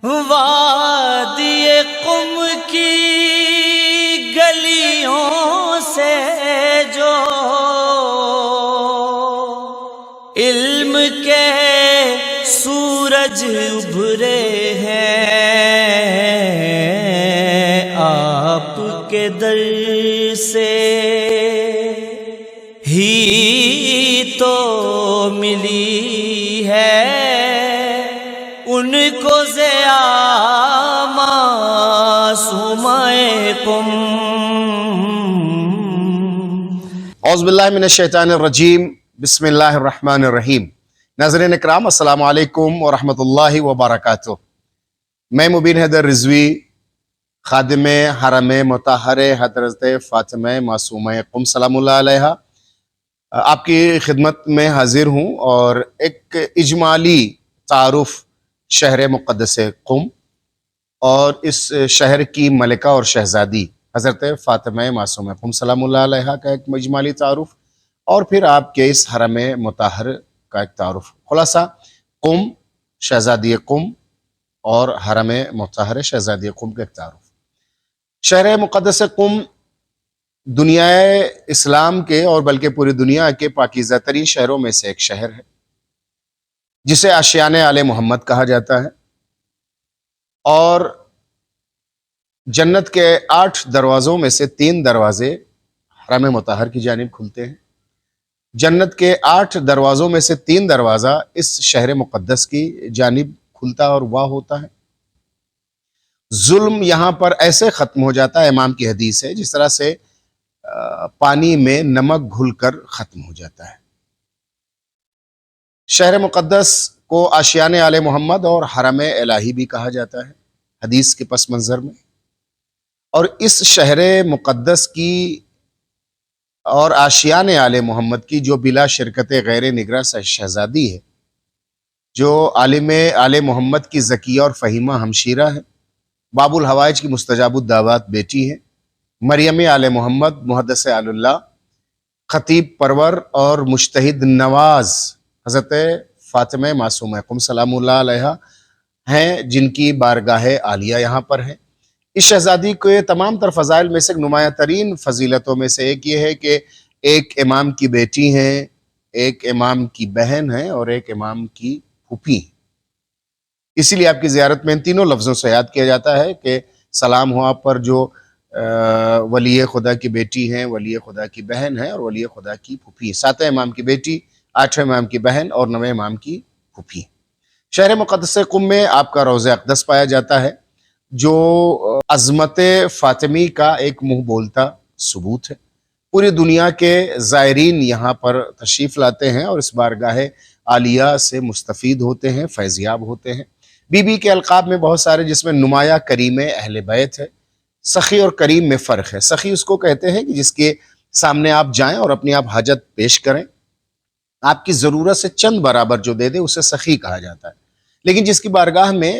وادی قم کی گلیوں سے جو علم کے سورج ابھرے ہیں، آپ کے در سے ہی تو ملی ہے ان کو ضیا معصومۂ قم۔ اعوذ باللہ من الشیطان الرجیم، بسم اللہ الرحمن الرحیم۔ ناظرین اکرام، السلام علیکم ورحمۃ اللہ وبرکاتہ۔ میں مبین حیدر رضوی، خادم حرم مطہر حضرت فاطمہ معصومہ قم سلام اللہ علیہا، آپ کی خدمت میں حاضر ہوں اور ایک اجمالی تعارف شہر مقدس قم اور اس شہر کی ملکہ اور شہزادی حضرت فاطمہ معصومہ قم سلام اللہ علیہا کا ایک اجمالی تعارف، اور پھر آپ کے اس حرم مطہر کا ایک تعارف۔ خلاصہ قم، شہزادی قم اور حرم مطہر شہزادی قم کا ایک تعارف۔ شہر مقدس قم دنیا اسلام کے اور بلکہ پوری دنیا کے پاکیزہ ترین شہروں میں سے ایک شہر ہے، جسے آشیان آل محمد کہا جاتا ہے، اور جنت کے 8 دروازوں میں سے 3 دروازے حرم مطہر کی جانب کھلتے ہیں۔ جنت کے 8 دروازوں میں سے 3 دروازہ اس شہر مقدس کی جانب کھلتا اور واہ ہوتا ہے۔ ظلم یہاں پر ایسے ختم ہو جاتا ہے، امام کی حدیث ہے، جس طرح سے پانی میں نمک گھل کر ختم ہو جاتا ہے۔ شہر مقدس کو آشیان آل محمد اور حرم الہی بھی کہا جاتا ہے حدیث کے پس منظر میں، اور اس شہر مقدس کی اور آشیان آل محمد کی جو بلا شرکت غیر نگراں شہزادی ہے، جو عالم آل محمد کی ذکیہ اور فہیمہ ہمشیرہ ہے، باب الحوائج کی مستجاب الدعوات بیٹی ہے، مریم آل محمد محدث آل اللہ، خطیب پرور اور مجتہد نواز حضرت فاطمہ معصومہ قم سلام اللہ علیہا ہیں، جن کی بارگاہ عالیہ یہاں پر ہے۔ اس شہزادی کے تمام تر فضائل میں سے نمایاں ترین فضیلتوں میں سے ایک یہ ہے کہ ایک امام کی بیٹی ہیں، ایک امام کی بہن ہیں اور ایک امام کی پھوپھی ہیں۔ اسی لیے آپ کی زیارت میں ان تینوں لفظوں سے یاد کیا جاتا ہے کہ سلام ہو آپ پر جو ولی خدا کی بیٹی ہیں، ولی خدا کی بہن ہیں اور ولی خدا کی پھوپھی، 7ویں امام کی بیٹی، 8ویں امام کی بہن اور 9ویں امام کی پھوپھی۔ شہر مقدس قم میں آپ کا روضہ اقدس پایا جاتا ہے، جو عظمت فاطمی کا ایک منہ بولتا ثبوت ہے۔ پوری دنیا کے زائرین یہاں پر تشریف لاتے ہیں اور اس بارگاہ عالیہ سے مستفید ہوتے ہیں، فیضیاب ہوتے ہیں۔ بی بی کے القاب میں بہت سارے، جس میں نمایاں کریم اہل بیت ہے۔ سخی اور کریم میں فرق ہے۔ سخی اس کو کہتے ہیں کہ جس کے سامنے آپ جائیں اور اپنی آپ حاجت پیش کریں، آپ کی ضرورت سے چند برابر جو دے دے، اسے سخی کہا جاتا ہے۔ لیکن جس کی بارگاہ میں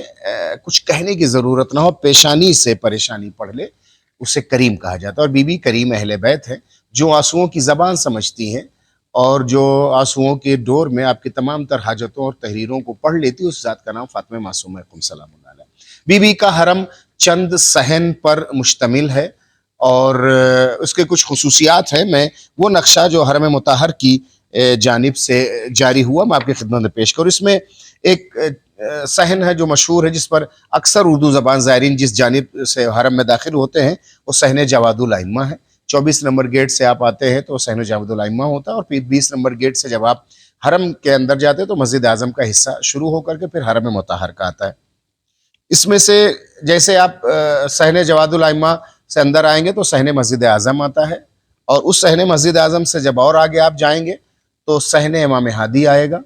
کچھ کہنے کی ضرورت نہ ہو، پیشانی سے پریشانی پڑھ لے، اسے کریم کہا جاتا ہے۔ اور بی بی کریم اہل بیت ہے، جو آنسوؤں کی زبان سمجھتی ہیں اور جو آنسوؤں کے ڈور میں آپ کی تمام تر حاجتوں اور تحریروں کو پڑھ لیتی، اس ذات کا نام فاطمہ معصومہ قم سلام اللہ علیہ۔ بی بی کا حرم چند صحن پر مشتمل ہے اور اس کے کچھ خصوصیات ہیں۔ میں وہ نقشہ جو حرم مطہر کی جانب سے جاری ہوا میں آپ کی خدمت میں پیش کروں۔ اس میں ایک صحن ہے جو مشہور ہے، جس پر اکثر اردو زبان زائرین جس جانب سے حرم میں داخل ہوتے ہیں، وہ صحن جواد الائمہ ہے۔ 24 نمبر گیٹ سے آپ آتے ہیں تو صحن جواد الائمہ ہوتا ہے، اور پھر 20 نمبر گیٹ سے جب آپ حرم کے اندر جاتے ہیں تو مسجد اعظم کا حصہ شروع ہو کر کے پھر حرم مطہر کا آتا ہے۔ اس میں سے جیسے آپ صحن جواد الائمہ سے اندر آئیں گے تو صحن مسجد اعظم آتا ہے، اور اس صحن مسجد اعظم سے جب اور آگے آپ جائیں گے تو صحن امام ہادی آئے گا،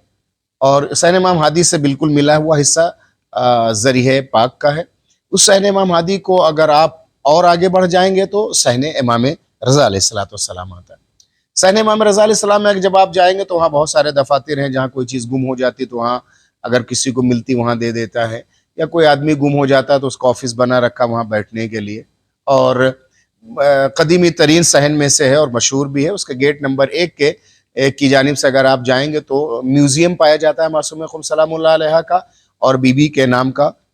اور صحن امام ہادی سے بالکل ملا ہوا حصہ ذریح پاک کا ہے۔ اس صحن امام ہادی کو اگر آپ اور آگے بڑھ جائیں گے تو صحن امام رضا علیہ السلام آتا ہے۔ صحن امام رضا علیہ السلام میں جب آپ جائیں گے تو وہاں بہت سارے دفاتر ہیں، جہاں کوئی چیز گم ہو جاتی تو وہاں اگر کسی کو ملتی وہاں دے دیتا ہے، یا کوئی آدمی گم ہو جاتا ہے تو اس کا آفس بنا رکھا وہاں بیٹھنے کے لیے، اور قدیمی ترین صحن میں سے ہے اور مشہور بھی ہے۔ اس کے گیٹ نمبر 1 کی جانب سے اگر آپ جائیں گے تو میوزیم پایا جاتا ہے معصومہ قم سلام اللہ علیہ کا، اور بی بی کے نام کا